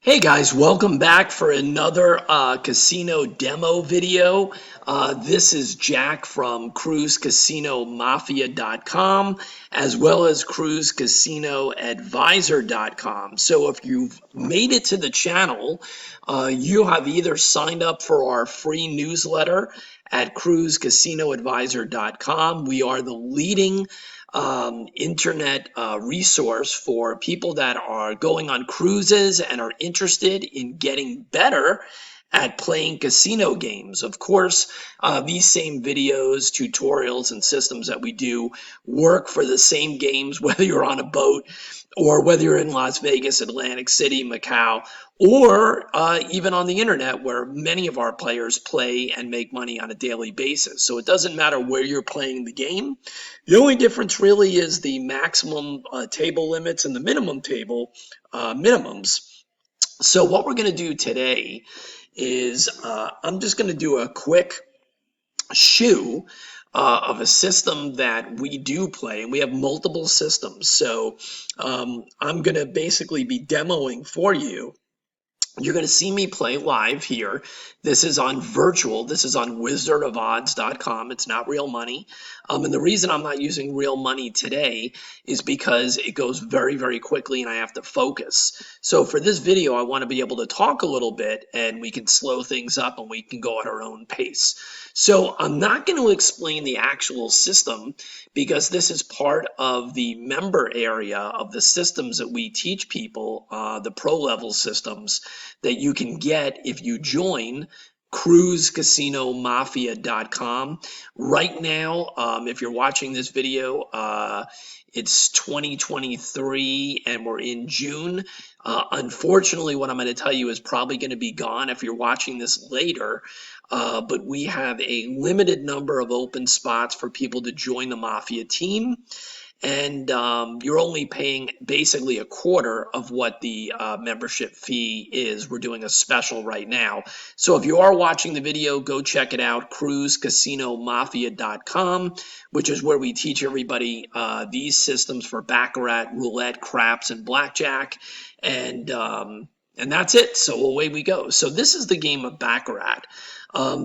Hey guys, welcome back for another casino demo video. This is Jack from cruisecasinomafia.com as well as cruisecasinoadvisor.com. So if you've made it to the channel, you have either signed up for our free newsletter at cruisecasinoadvisor.com. We are the leading internet resource for people that are going on cruises and are interested in getting better at playing casino games. Of course, these same videos, tutorials, and systems that we do work for the same games, whether you're on a boat or whether you're in Las Vegas, Atlantic City, Macau, or even on the internet where many of our players play and make money on a daily basis. So it doesn't matter where you're playing the game. The only difference really is the maximum table limits and the minimum table minimums. So what we're going to do today is I'm just going to do a quick shoe of a system that we do play, and we have multiple systems. So I'm going to basically be demoing for you. You're going to see me play live here. This is on virtual. This is on wizardofodds.com. It's not real money. And the reason I'm not using real money today is because it goes very, very quickly and I have to focus. So for this video, I want to be able to talk a little bit and we can slow things up and we can go at our own pace. So I'm not going to explain the actual system because this is part of the member area of the systems that we teach people, the pro level systems that you can get if you join cruisecasinomafia.com. Right now, if you're watching this video, it's 2023 and we're in June. Unfortunately, what I'm going to tell you is probably going to be gone if you're watching this later. But we have a limited number of open spots for people to join the Mafia team. And you're only paying basically a quarter of what the membership fee is. We're doing a special right now. So if you are watching the video, go check it out, cruisecasinomafia.com, which is where we teach everybody these systems for Baccarat, roulette, craps, and blackjack. And that's it. So away we go. So this is the game of Baccarat.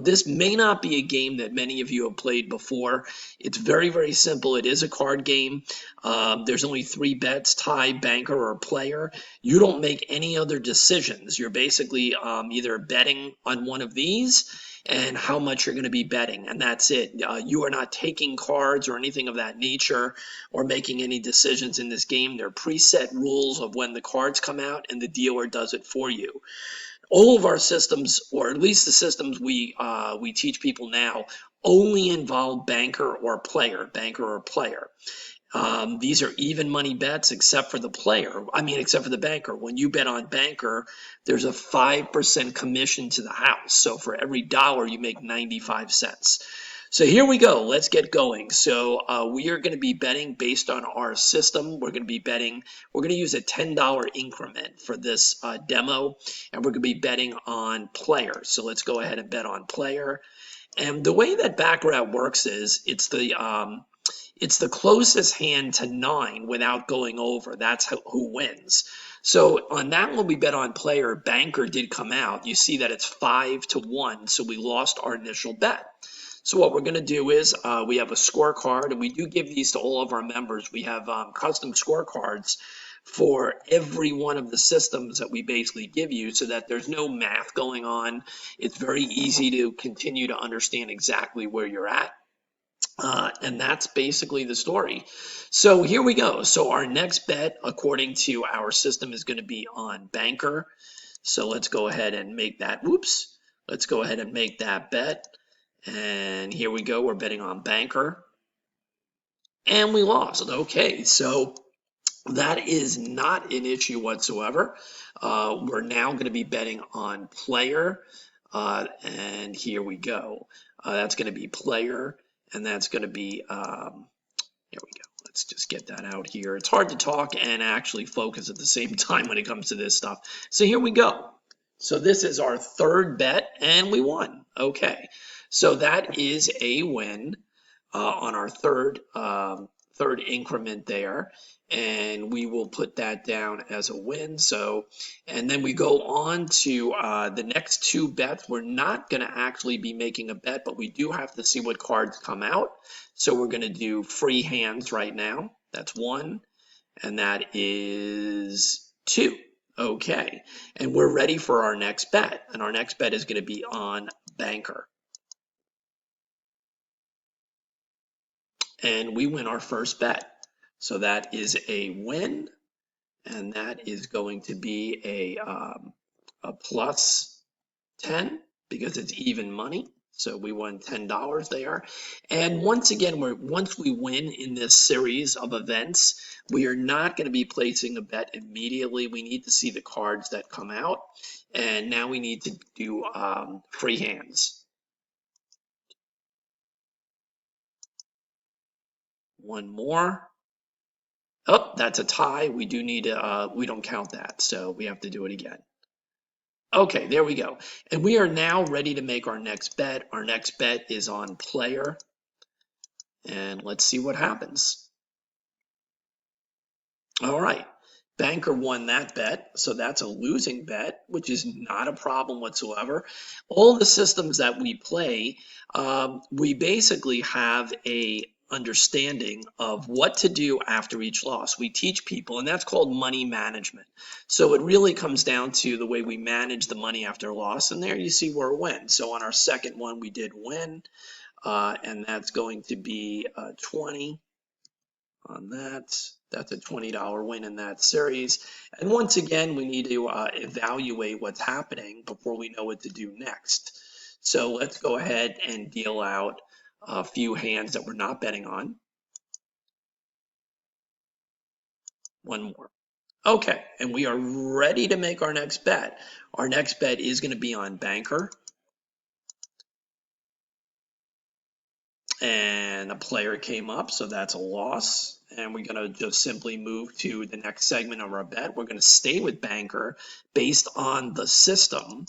This may not be a game that many of you have played before. It's very, very simple. It is a card game. There's only 3 bets: tie, banker, or player. You don't make any other decisions. You're basically either betting on one of these and how much you're going to be betting, and that's it. You are not taking cards or anything of that nature or making any decisions in this game. There are preset rules of when the cards come out, and the dealer does it for you. All of our systems, or at least the systems we teach people now, only involve banker or player. These are even money bets except for the player. Except for the banker. When you bet on banker, there's a 5% commission to the house. So for every dollar, you make 95 cents. So here we go. Let's get going. So we are going to be betting based on our system. We're going to use a $10 increment for this demo, and we're going to be betting on player. So let's go ahead and bet on player. And the way that Baccarat works is it's the closest hand to 9 without going over. That's who wins. So on that one, we bet on player. Banker did come out. You see that it's 5-1, so we lost our initial bet. So what we're going to do is we have a scorecard, and we do give these to all of our members. We have custom scorecards for every one of the systems that we basically give you so that there's no math going on. It's very easy to continue to understand exactly where you're at. And that's basically the story. So here we go. So our next bet, according to our system, is going to be on banker. So let's go ahead and make that. Let's go ahead and make that bet. And here we go. We're betting on banker. And we lost. Okay, so that is not an issue whatsoever. We're now going to be betting on player. And here we go. That's going to be player. And that's going to be, here we go. Let's just get that out here. It's hard to talk and actually focus at the same time when it comes to this stuff. So here we go. So this is our third bet, and we won. Okay. So that is a win on our third increment there. and we will put that down as a win. So, and then we go on to the next two bets. We're not going to actually be making a bet, but we do have to see what cards come out. So we're going to do free hands right now. That's one, and that is two. Okay, and we're ready for our next bet, and our next bet is going to be on banker. And we win our first bet. So that is a win, and that is going to be a plus 10 because it's even money. So we won $10 there. And once again, once we win in this series of events, we are not going to be placing a bet immediately. We need to see the cards that come out. And now we need to do free hands. One more. Oh, that's a tie. We do need to, we don't count that. So we have to do it again. Okay, there we go. And we are now ready to make our next bet. Our next bet is on player. And let's see what happens. All right. Banker won that bet, so that's a losing bet, which is not a problem whatsoever. All the systems that we play, we basically have a understanding of what to do after each loss. We teach people, and that's called money management. So it really comes down to the way we manage the money after a loss, and there you see we're a win. So on our second one, we did win, and that's going to be 20 on that. That's a $20 win in that series. And once again, we need to evaluate what's happening before we know what to do next. So let's go ahead and deal out a few hands that we're not betting on. One more. Okay, and we are ready to make our next bet. Our next bet is going to be on banker. And a player came up, so that's a loss. And we're going to just simply move to the next segment of our bet. We're going to stay with banker based on the system,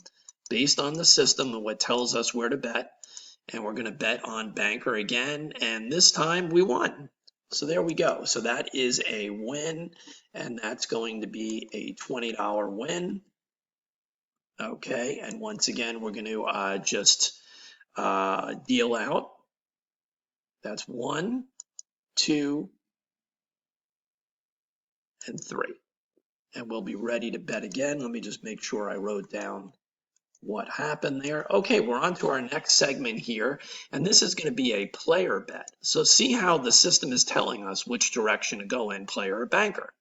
and what tells us where to bet. And we're going to bet on banker again, and this time we won. So there we go. So that is a win, and that's going to be a $20 win. Okay, and once again, we're going to just deal out. That's 1, 2, and 3. And we'll be ready to bet again. Let me just make sure I wrote down what happened there. Okay, we're on to our next segment here, and this is going to be a player bet. So see how the system is telling us which direction to go in, player or banker.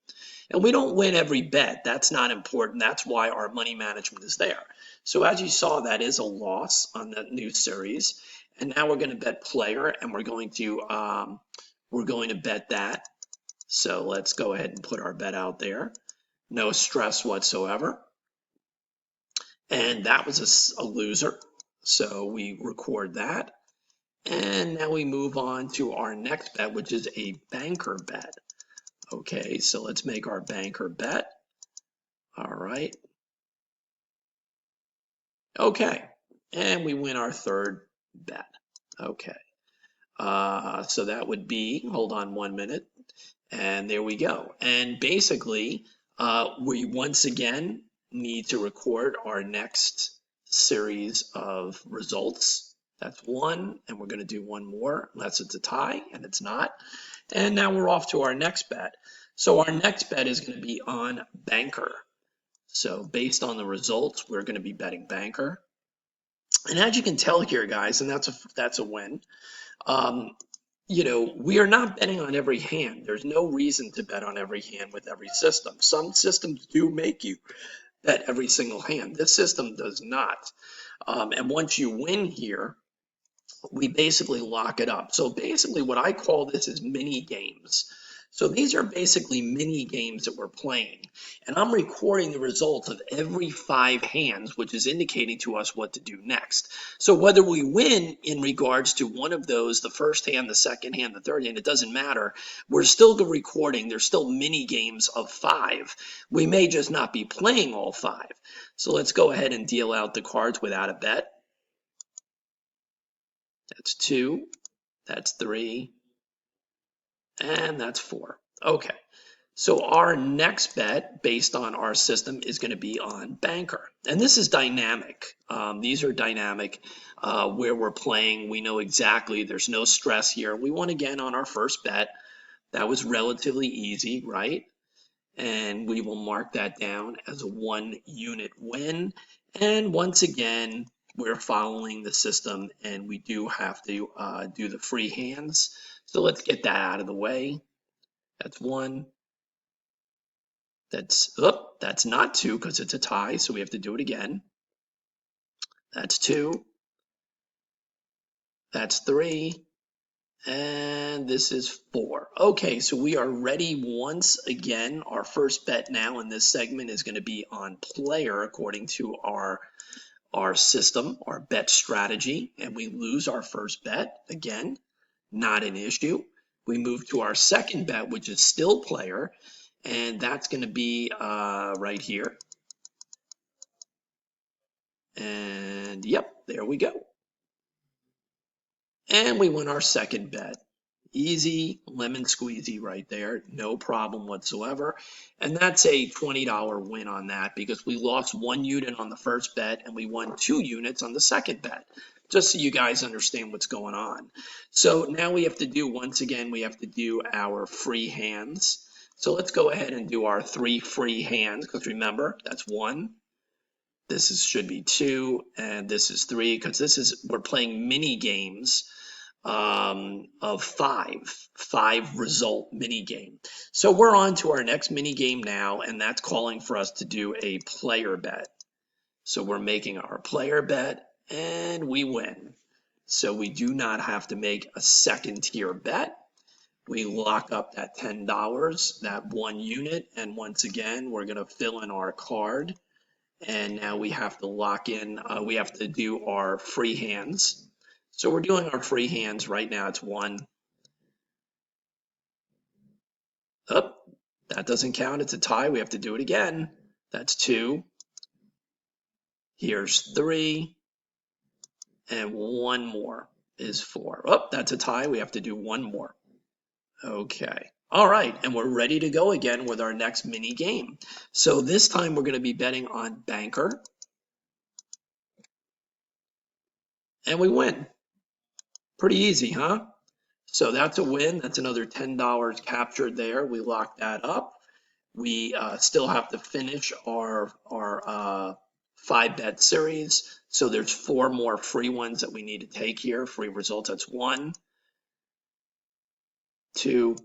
And we don't win every bet. That's not important. That's why our money management is there. So as you saw, that is a loss on the new series. And now we're going to bet player, and we're going to bet that. So let's go ahead and put our bet out there. No stress whatsoever. And that was a loser. So we record that. And now we move on to our next bet, which is a banker bet. Okay, so let's make our banker bet. All right. Okay, and we win our third bet. Okay, so that would be, hold on 1 minute, and there we go. And basically, we once again need to record our next series of results. That's one, and we're going to do one more, unless it's a tie, and it's not. And now we're off to our next bet. So our next bet is going to be on banker. So based on the results, we're going to be betting banker. And as you can tell here, guys, and that's a win. We are not betting on every hand. There's no reason to bet on every hand with every system. Some systems do make you bet every single hand. This system does not. And once you win here, we basically lock it up. So basically what I call this is mini games. So these are basically mini games that we're playing. And I'm recording the results of every 5 hands, which is indicating to us what to do next. So whether we win in regards to one of those, the first hand, the second hand, the third hand, it doesn't matter. We're still recording. There's still mini games of 5. We may just not be playing all 5. So let's go ahead and deal out the cards without a bet. That's 2, that's 3, and that's 4. Okay, So our next bet based on our system is going to be on banker. And this is dynamic. These are dynamic where we're playing. We know exactly there's no stress here. We won again on our first bet. That was relatively easy, right? And we will mark that down as a 1 unit win. And once again, we're following the system and we do have to do the free hands. So let's get that out of the way. That's 1. That's not 2 because it's a tie, so we have to do it again. That's 2. That's 3. And this is 4. Okay, so we are ready once again. Our first bet now in this segment is going to be on player according to our system, our bet strategy, and we lose our first bet. Again, not an issue. We move to our second bet, which is still player, and that's going to be right here. And yep, there we go. And we win our second bet. Easy, lemon squeezy right there. No problem whatsoever. And that's a $20 win on that because we lost 1 unit on the first bet and we won 2 units on the second bet. Just so you guys understand what's going on. So now we have to do, once again, we have to do our free hands. So let's go ahead and do our 3 free hands because remember, that's 1. This should be 2, and this is 3 because we're playing mini games of 5 result mini game. So we're on to our next mini game now, and that's calling for us to do a player bet. So we're making our player bet, and we win. So we do not have to make a second tier bet. We lock up that $10, that 1 unit, and once again, we're going to fill in our card. And now we have to lock in, we have to do our free hands. So we're doing our free hands right now. It's 1. Oh, that doesn't count. It's a tie. We have to do it again. That's 2. Here's 3. And 1 more is 4. Oh, that's a tie. We have to do 1 more. Okay. All right. And we're ready to go again with our next mini game. So this time we're going to be betting on banker. And we win. Pretty easy, huh? So that's a win. That's another $10 captured there. We lock that up. We still have to finish our 5-bet series. So there's 4 more free ones that we need to take here. Free results. That's 1, 2,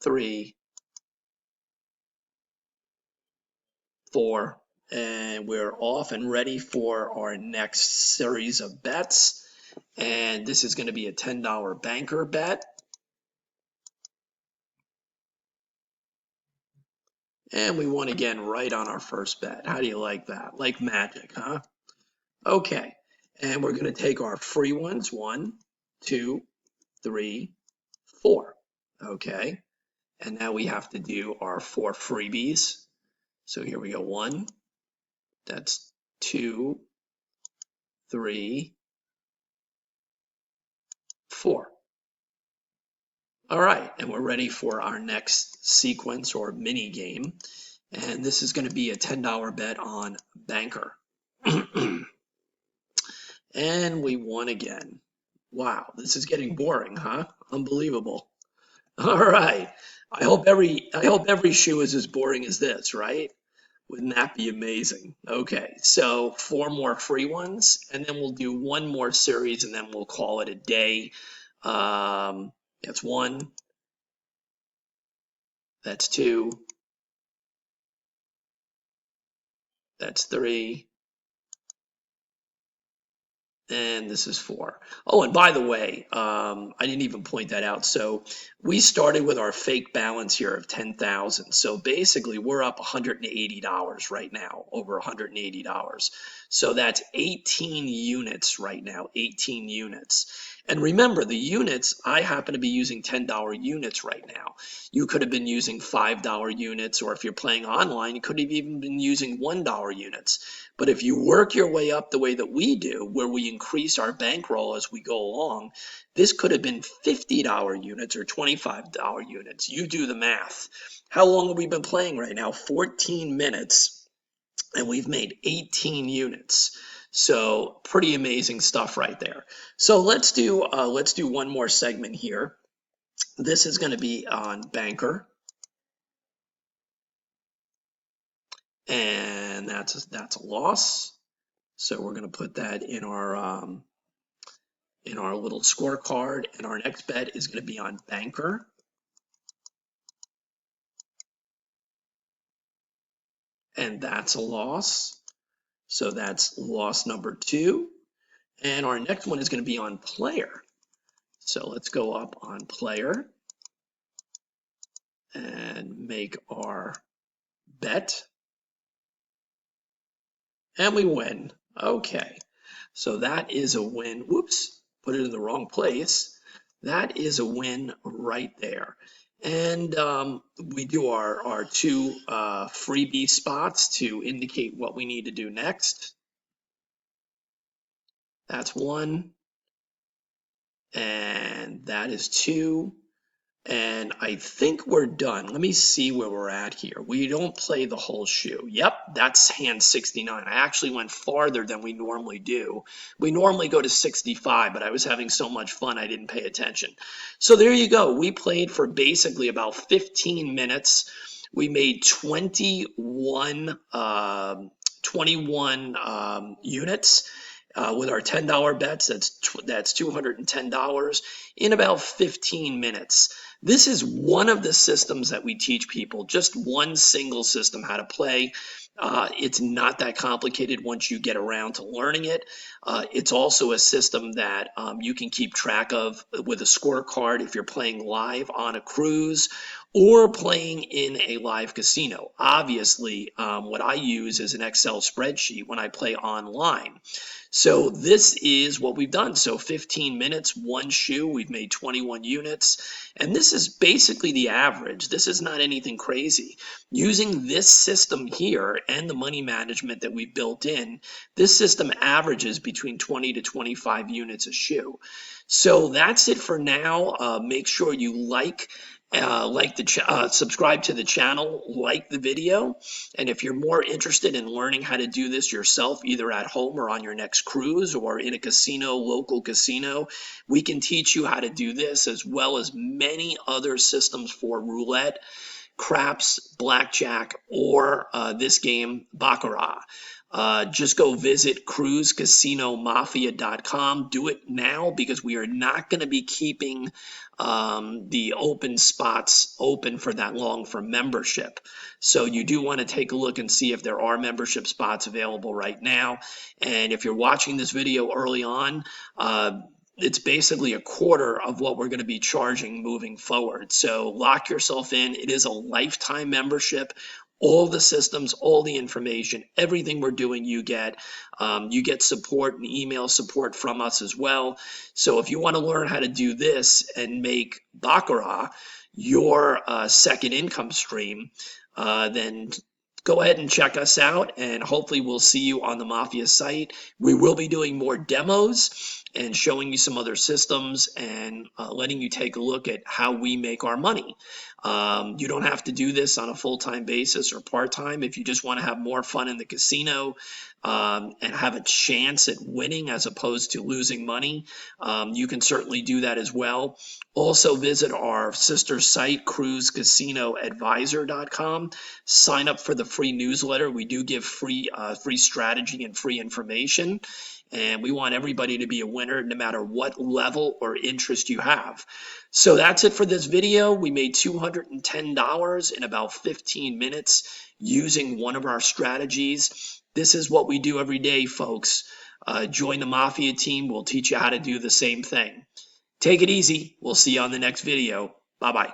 3, 4. And we're off and ready for our next series of bets. And this is going to be a $10 banker bet. And we won again right on our first bet. How do you like that? Like magic, huh? Okay. And we're going to take our free ones. 1, 2, 3, 4. Okay. And now we have to do our 4 freebies. So here we go. 1. That's 2, 3, 4. All right. And we're ready for our next sequence or mini game. And this is going to be a $10 bet on banker. And we won again. Wow, this is getting boring, huh? Unbelievable. All right. I hope every shoe is as boring as this, right? Wouldn't that be amazing? Okay, so 4 more free ones, and then we'll do 1 more series, and then we'll call it a day. That's 1. That's 2. That's 3. And this is 4. Oh, and by the way, I didn't even point that out. So we started with our fake balance here of 10,000. So basically we're up $180 right now, over $180. So that's 18 units right now, 18 units. And remember, the units, I happen to be using $10 units right now. You could have been using $5 units, or if you're playing online, you could have even been using $1 units. But if you work your way up the way that we do, where we increase our bankroll as we go along, this could have been $50 units or $25 units. You do the math. How long have we been playing right now? 14 minutes, and we've made 18 units. So pretty amazing stuff right there. So let's do one more segment here. This is going to be on banker, and that's a loss. So we're going to put that in our little scorecard, and our next bet is going to be on banker. And that's a loss. So that's loss number 2. And our next one is going to be on player. So let's go up on player and make our bet. And we win. Okay. So that is a win. Whoops, put it in the wrong place. That is a win right there. And we do our 2 freebie spots to indicate what we need to do next. That's 1. And that is 2. And I think we're done. Let me see where we're at here. We don't play the whole shoe. Yep, that's hand 69. I actually went farther than we normally do. We normally go to 65, but I was having so much fun I didn't pay attention. So there you go. We played for basically about 15 minutes. We made 21 units. With our $10 bets, that's $210 in about 15 minutes. This is one of the systems that we teach people, just one single system how to play. It's not that complicated once you get around to learning it. It's also a system that you can keep track of with a scorecard if you're playing live on a cruise or playing in a live casino. Obviously, what I use is an Excel spreadsheet when I play online. So this is what we've done. So 15 minutes, 1 shoe, we've made 21 units. And this is basically the average. This is not anything crazy. Using this system here and the money management that we built in, this system averages between 20 to 25 units a shoe. So that's it for now. Make sure you subscribe to the channel, like the video, and if you're more interested in learning how to do this yourself, either at home or on your next cruise or in a casino, local casino, we can teach you how to do this as well as many other systems for roulette, craps, blackjack, or this game, Baccarat. Just go visit cruisecasinomafia.com. Do it now because we are not going to be keeping the open spots open for that long for membership. So you do want to take a look and see if there are membership spots available right now. And if you're watching this video early on, it's basically a quarter of what we're going to be charging moving forward. So lock yourself in. It is a lifetime membership. All the systems, all the information, everything we're doing, you get support and email support from us as well. So if you want to learn how to do this and make Baccarat your second income stream, then go ahead and check us out, and hopefully we'll see you on the Mafia site. We will be doing more demos and showing you some other systems and letting you take a look at how we make our money. You don't have to do this on a full-time basis or part-time. If you just want to have more fun in the casino and have a chance at winning as opposed to losing money, you can certainly do that as well. Also visit our sister site, cruisecasinoadvisor.com. Sign up for the free newsletter. We do give free strategy and free information. And we want everybody to be a winner no matter what level or interest you have. So that's it for this video. We made $210 in about 15 minutes using one of our strategies. This is what we do every day, folks. Join the Mafia team. We'll teach you how to do the same thing. Take it easy. We'll see you on the next video. Bye-bye.